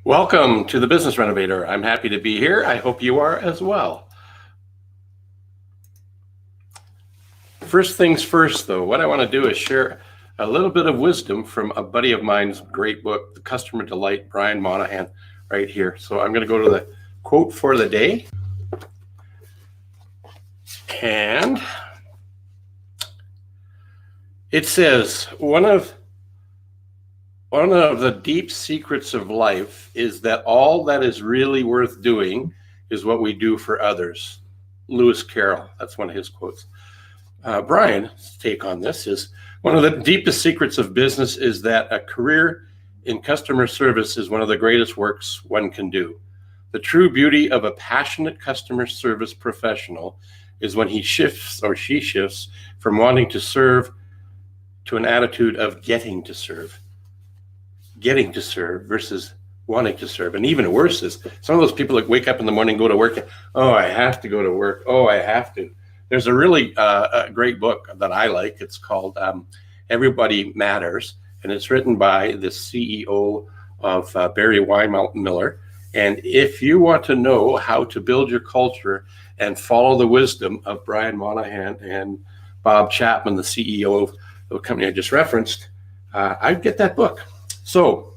Welcome to the Business Renovator. I'm happy to be here. I hope you are as well. First things first, though, what I want to do is share a little bit of wisdom from a buddy of mine's great book, The Customer Delight, Brian Monahan, right here. So I'm going to go to the quote for the day. And it says, one of the deep secrets of life is that all that is really worth doing is what we do for others. Lewis Carroll, that's one of his quotes. Brian's take on this is, one of the deepest secrets of business is that a career in customer service is one of the greatest works one can do. The true beauty of a passionate customer service professional is when he shifts or she shifts from wanting to serve to an attitude of getting to serve versus wanting to serve. And even worse is some of those people that wake up in the morning, go to work, oh, I have to go to work. Oh, I have to. There's a really a great book that I like. It's called Everybody Matters, and it's written by the CEO of Barry Weinmiller. And if you want to know how to build your culture and follow the wisdom of Brian Monahan and Bob Chapman, the CEO of the company I just referenced, I'd get that book. So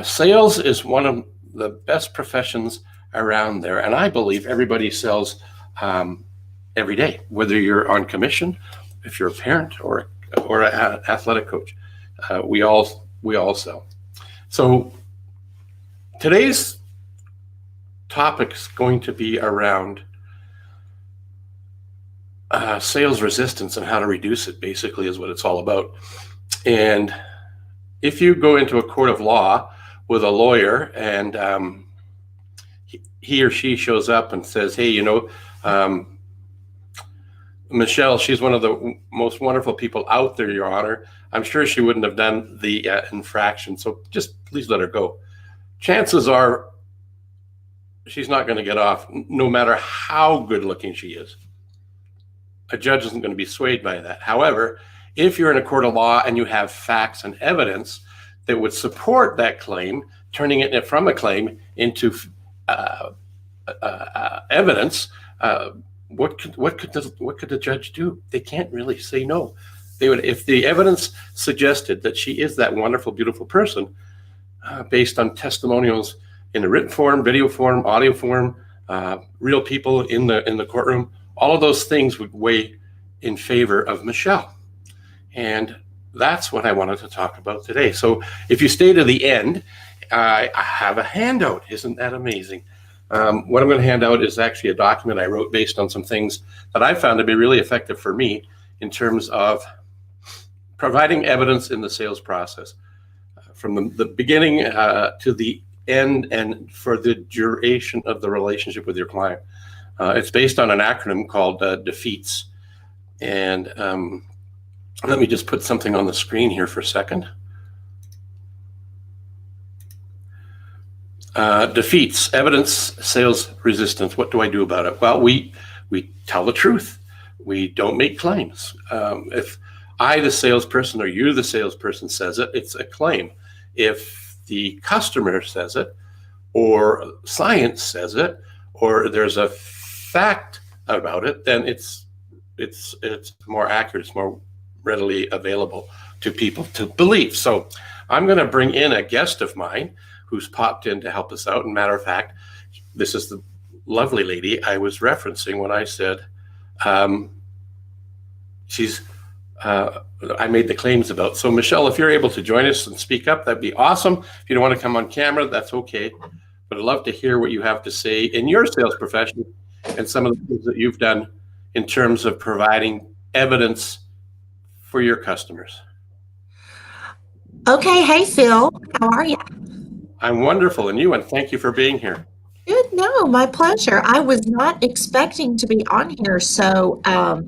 sales is one of the best professions around there. And I believe everybody sells every day, whether you're on commission, if you're a parent or an athletic coach. We all sell. So today's topic is going to be around sales resistance and how to reduce it, basically, is what it's all about. And if you go into a court of law with a lawyer and he or she shows up and says, hey, Michelle, she's one of the most wonderful people out there, Your Honor. I'm sure she wouldn't have done the infraction, so just please let her go. Chances are she's not going to get off, no matter how good looking she is. A judge isn't going to be swayed by that. However, if you're in a court of law and you have facts and evidence that would support that claim, turning it from a claim into evidence, what could the judge do? They can't really say no. They would, if the evidence suggested that she is that wonderful, beautiful person, based on testimonials in a written form, video form, audio form, real people in the courtroom, all of those things would weigh in favor of Michelle. And that's what I wanted to talk about today. So if you stay to the end, I have a handout. Isn't that amazing? What I'm going to hand out is actually a document I wrote based on some things that I found to be really effective for me in terms of providing evidence in the sales process, from the beginning to the end and for the duration of the relationship with your client. It's based on an acronym called DEFEATS. And let me just put something on the screen here for a second. Defeats, evidence, sales resistance. What do I do about it? Well, we tell the truth. We don't make claims. If I, the salesperson, or you, the salesperson, says it, it's a claim. If the customer says it, or science says it, or there's a fact about it, then it's more accurate. It's more readily available to people to believe. So I'm going to bring in a guest of mine who's popped in to help us out. And matter of fact, this is the lovely lady I was referencing when I said I made the claims about. So Michelle, if you're able to join us and speak up, that'd be awesome. If you don't want to come on camera, that's okay. But I'd love to hear what you have to say in your sales profession and some of the things that you've done in terms of providing evidence for your customers. Okay. Hey, Phil. How are you? I'm wonderful. And you, and thank you for being here. Good. No, my pleasure. I was not expecting to be on here. So, I've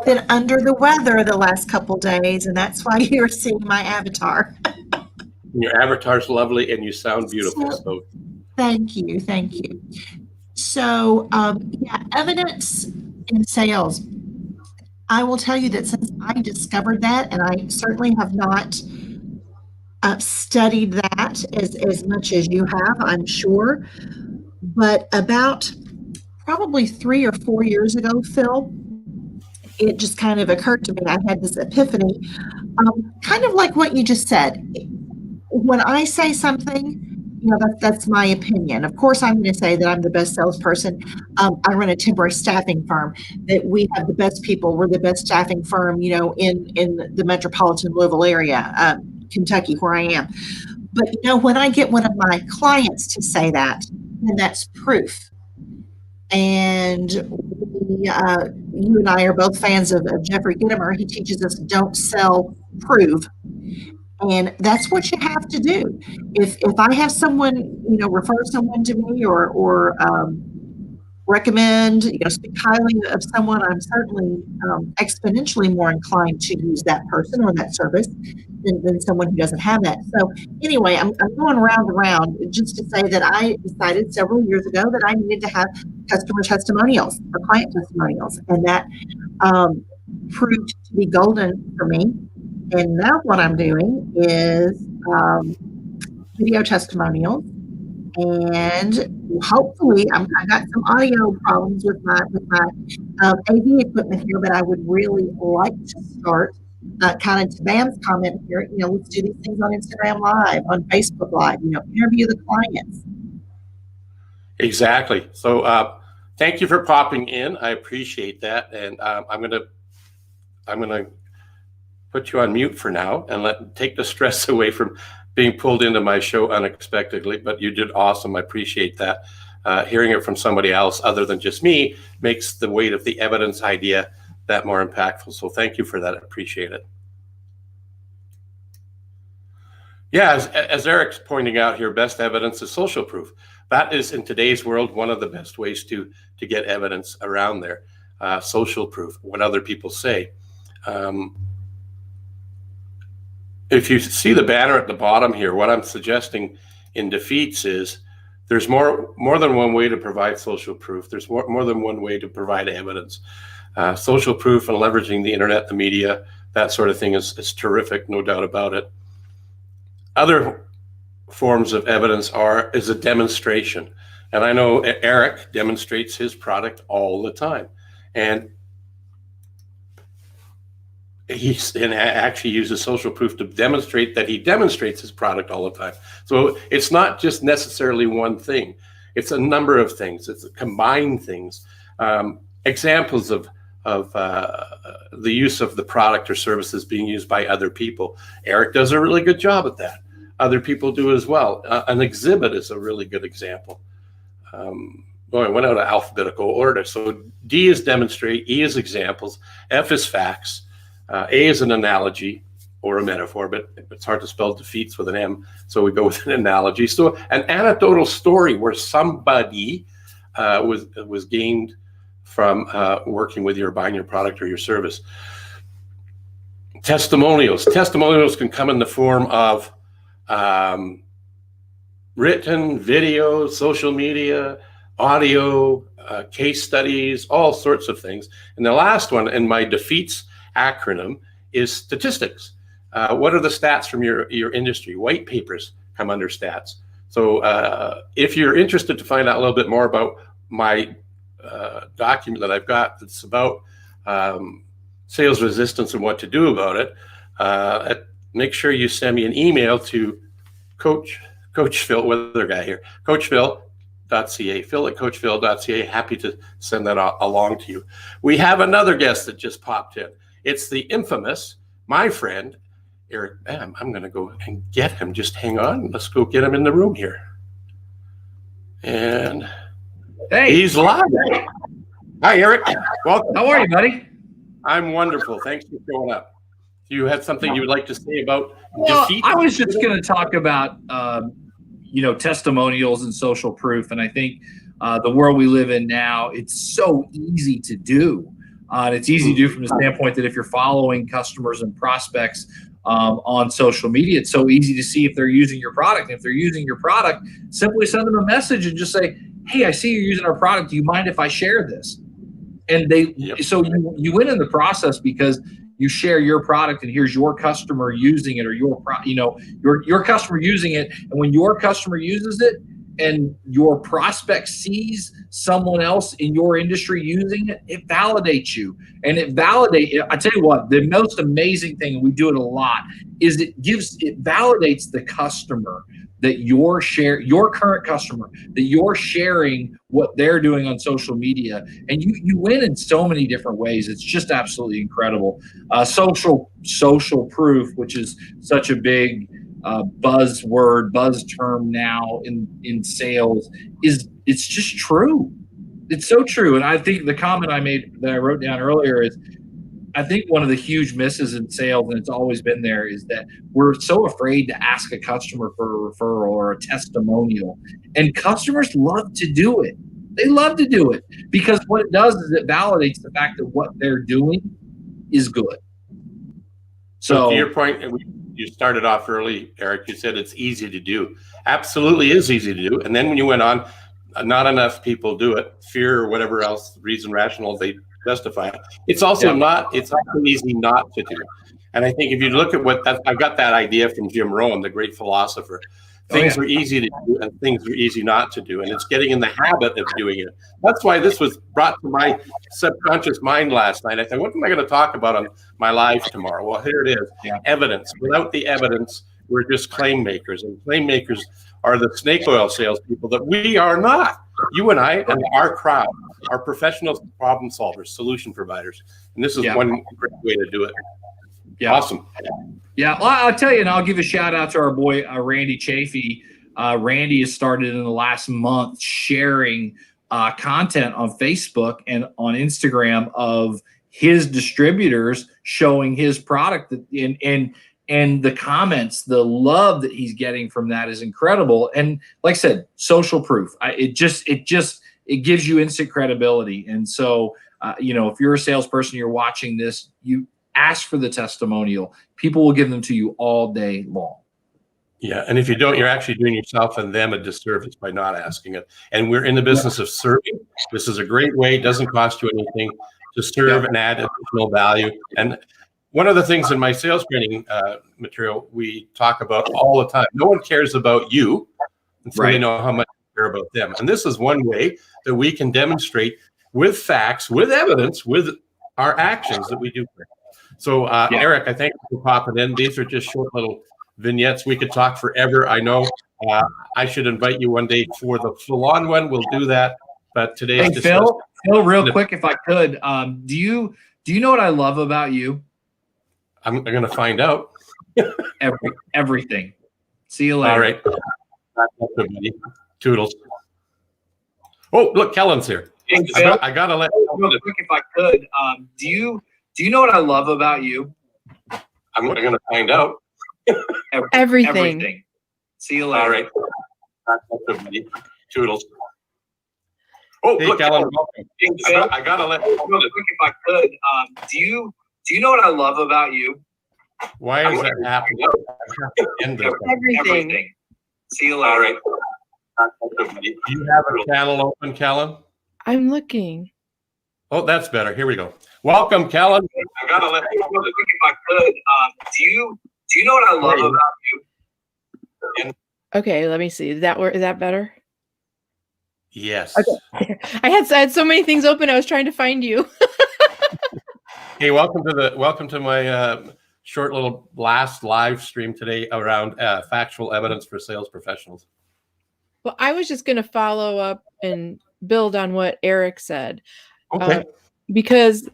been under the weather the last couple days, and that's why you're seeing my avatar. Your avatar's lovely, and you sound beautiful. So thank you. Thank you. So, evidence in sales. I will tell you that since I discovered that, and I certainly have not studied that as much as you have, I'm sure. But about probably 3 or 4 years ago, Phil, it just kind of occurred to me. I had this epiphany, kind of like what you just said. When I say something, that's my opinion. Of course, I'm going to say that I'm the best salesperson. I run a temporary staffing firm. That we have the best people. We're the best staffing firm, in the metropolitan Louisville area, Kentucky, where I am. But when I get one of my clients to say that, then that's proof. And you and I are both fans of Jeffrey Gitomer. He teaches us don't sell, prove. And that's what you have to do. If I have someone, refer someone to me or recommend, speak highly of someone, I'm certainly exponentially more inclined to use that person or that service than someone who doesn't have that. So anyway, I'm going round and round just to say that I decided several years ago that I needed to have customer testimonials or client testimonials, and that proved to be golden for me. And now what I'm doing is video testimonials, and hopefully I got some audio problems with my AV equipment here, but I would really like to start kind of to Bam's comment here. Let's do these things on Instagram Live, on Facebook Live. Interview the clients. Exactly. So thank you for popping in. I appreciate that, and I'm gonna put you on mute for now and take the stress away from being pulled into my show unexpectedly. But you did awesome. I appreciate that. Hearing it from somebody else other than just me makes the weight of the evidence idea that more impactful. So thank you for that. I appreciate it. Yeah, as Eric's pointing out here, best evidence is social proof. That is, in today's world, one of the best ways to get evidence around there. Social proof, what other people say. If you see the banner at the bottom here, what I'm suggesting in defeats is there's more than one way to provide social proof. There's more than one way to provide evidence. Social proof and leveraging the internet, the media, that sort of thing is terrific, no doubt about it. Other forms of evidence is a demonstration. And I know Eric demonstrates his product all the time. And he actually uses social proof to demonstrate that he demonstrates his product all the time. So it's not just necessarily one thing. It's a number of things. It's combined things. Examples of the use of the product or services being used by other people. Eric does a really good job at that. Other people do as well. An exhibit is a really good example. I went out of alphabetical order. So D is demonstrate, E is examples, F is facts, A is an analogy or a metaphor, but it's hard to spell defeats with an M, so we go with an analogy. So an anecdotal story where somebody was gained from working with you or buying your product or your service. Testimonials. Testimonials can come in the form of written, video, social media, audio, case studies, all sorts of things. And the last one in my defeats acronym is statistics. What are the stats from your industry? White papers come under stats. So if you're interested to find out a little bit more about my document that I've got that's about sales resistance and what to do about it, make sure you send me an email to Coach Phil, weather guy here, coachphil.ca, phil@coachphil.ca. Happy to send that along to you. We have another guest that just popped in. It's the infamous, my friend, Eric Bam. I'm going to go and get him. Just hang on. Let's go get him in the room here. And hey, he's live. Hi, Eric. Welcome. How are you, buddy? I'm wonderful. Thanks for showing up. Do you have something you would like to say about defeat? I was just going to talk about, testimonials and social proof. And I think the world we live in now, it's so easy to do. And it's easy to do from the standpoint that if you're following customers and prospects on social media, it's so easy to see if they're using your product. And if they're using your product, simply send them a message and just say, hey, I see you're using our product. Do you mind if I share this? And so you win in the process because you share your product and here's your customer using it, or your customer using it. And when your customer uses it and your prospect sees someone else in your industry using it, it validates you. And I tell you what, the most amazing thing, and we do it a lot, is it validates the customer that your current customer, that you're sharing what they're doing on social media. And you win in so many different ways. It's just absolutely incredible. Social proof, which is such a big buzz term now in sales, it's just true. It's so true. And I think the comment I made that I wrote down earlier is, I think one of the huge misses in sales, and it's always been there, is that we're so afraid to ask a customer for a referral or a testimonial. And customers love to do it. They love to do it because what it does is it validates the fact that what they're doing is good. So to your point, you started off early, Eric, you said it's easy to do. Absolutely is easy to do. And then when you went on, not enough people do it, fear or whatever else, reason, rational, they justify. It's also it's also easy not to do. And I think if you look at I got that idea from Jim Rohn, the great philosopher. Things are easy to do and things are easy not to do. And it's getting in the habit of doing it. That's why this was brought to my subconscious mind last night. I thought, what am I going to talk about on my live tomorrow? Well, here it is. Evidence. Without the evidence, we're just claim makers. And claim makers are the snake oil salespeople that we are not. You and I and our crowd are professional problem solvers, solution providers. And this is one great way to do it. Yeah. Awesome. Yeah, well, I'll tell you, and I'll give a shout out to our boy, Randy Chafee. Randy has started in the last month sharing content on Facebook and on Instagram of his distributors showing his product, and the comments, the love that he's getting from that is incredible. And like I said, social proof. It gives you instant credibility. And so, if you're a salesperson, you're watching this, you ask for the testimonial. People will give them to you all day long. Yeah, and if you don't, you're actually doing yourself and them a disservice by not asking it. And we're in the business of serving. This is a great way. It doesn't cost you anything to serve and add additional value. And one of the things in my sales training material we talk about all the time, no one cares about you until they know how much you care about them. And this is one way that we can demonstrate with facts, with evidence, with our actions that we do. So, Eric, I thank you for popping in. These are just short little vignettes. We could talk forever. I know I should invite you one day for the full-on one. We'll do that. But today's Phil, real quick, if I could, do you know what I love about you? I'm going to find out. Everything. See you later. All right. Toodles. Oh, look, Kellen's here. Hey, Phil, I got to let real quick, if I could, do you know what I love about you? I'm going to find out. Everything. See you later. All right. Toodles. Oh, hey, look, Kellen. Hey, Phil, I got to let real quick, if I could, do you know what I love about you? Why is that happening? Everything. See you later. All right. Do you have a channel open, Kellen? I'm looking. Oh, that's better. Here we go. Welcome, Kellen. I got to let real quick, if I could, do you know what I love about you? Okay, let me see. Is that better? Yes. Okay. I had so many things open. I was trying to find you. Hey, welcome to my short little last live stream today around factual evidence for sales professionals. Well, I was just going to follow up and build on what Eric said. Okay. Because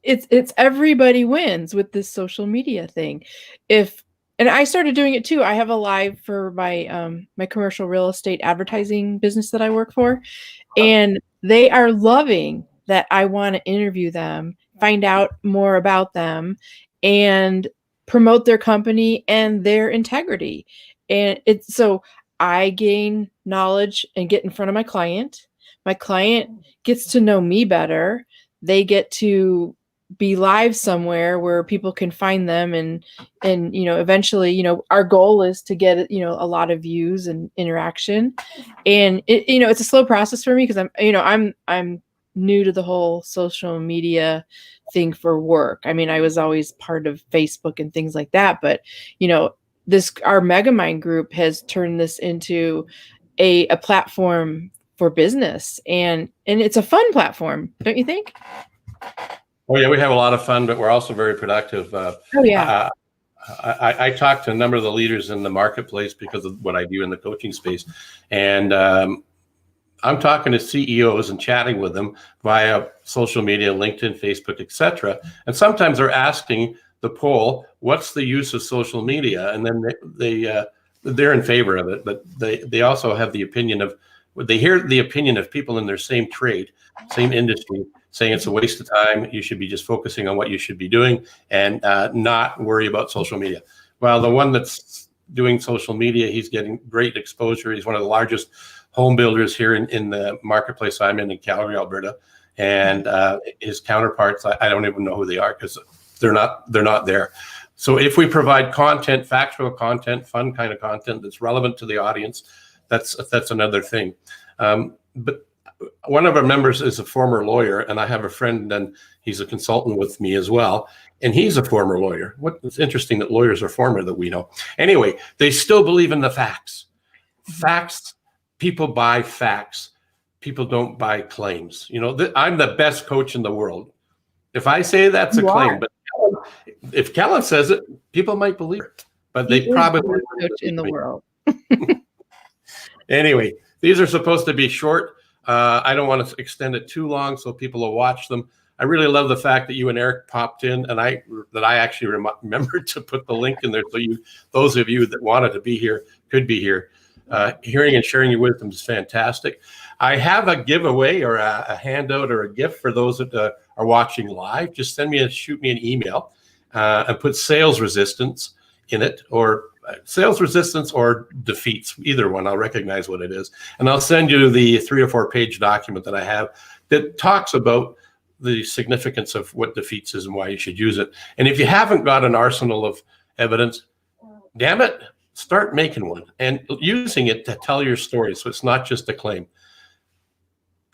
it's everybody wins with this social media thing. And I started doing it too. I have a live for my my commercial real estate advertising business that I work for, and they are loving that I want to interview them, find out more about them, and promote their company and their integrity. And so I gain knowledge and get in front of my client. My client gets to know me better. They get to be live somewhere where people can find them, and eventually, our goal is to get a lot of views and interaction. And it's a slow process for me because I'm new to the whole social media thing for work. I mean, I was always part of Facebook and things like that, but our Megamind group has turned this into a platform for business, and it's a fun platform, don't you think? Oh yeah, we have a lot of fun, but we're also very productive. Oh yeah. I talk to a number of the leaders in the marketplace because of what I do in the coaching space, and I'm talking to CEOs and chatting with them via social media, LinkedIn, Facebook, etc. And sometimes they're asking the poll, "What's the use of social media?" And then they're in favor of it, but they also have the opinion of, they hear the opinion of people in their same trade, same industry, saying it's a waste of time. You should be just focusing on what you should be doing and not worry about social media. Well, the one that's doing social media, he's getting great exposure. He's one of the largest home builders here in the marketplace I'm in Calgary, Alberta. And his counterparts, I don't even know who they are because they're not there. So if we provide content, factual content, fun kind of content that's relevant to the audience, that's another thing. But one of our members is a former lawyer, and I have a friend, and he's a consultant with me as well, and he's a former lawyer. It's interesting that lawyers are former that we know. Anyway, they still believe in the facts. Facts, people buy facts. People don't buy claims. I'm the best coach in the world. If I say that's a claim, but if Kellen says it, people might believe it, but they probably the best coach in the world. Anyway, these are supposed to be short. I don't want to extend it too long so people will watch them. I really love the fact that you and Eric popped in, and I actually remembered to put the link in there so those of you that wanted to be here could be here. Hearing and sharing your wisdom is fantastic. I have a giveaway or a handout or a gift for those that are watching live. Just shoot me an email and put sales resistance in it, or sales resistance or defeats, either one. I'll recognize what it is. And I'll send you the 3 or 4 page document that I have that talks about the significance of what defeats is and why you should use it. And if you haven't got an arsenal of evidence, damn it, start making one and using it to tell your story. So it's not just a claim.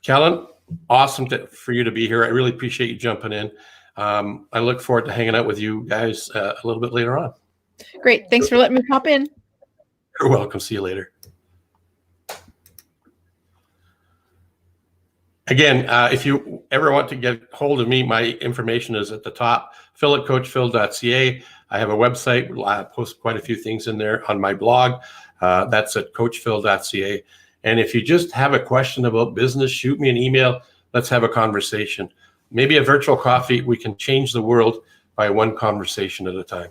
Kellen, awesome for you to be here. I really appreciate you jumping in. I look forward to hanging out with you guys a little bit later on. Great. Thanks for letting me pop in. You're welcome. See you later. Again, if you ever want to get hold of me, my information is at the top, phil@coachphil.ca. I have a website. I post quite a few things in there on my blog. That's at coachphil.ca. And if you just have a question about business, shoot me an email. Let's have a conversation. Maybe a virtual coffee. We can change the world by one conversation at a time.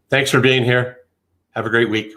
Thanks for being here. Have a great week.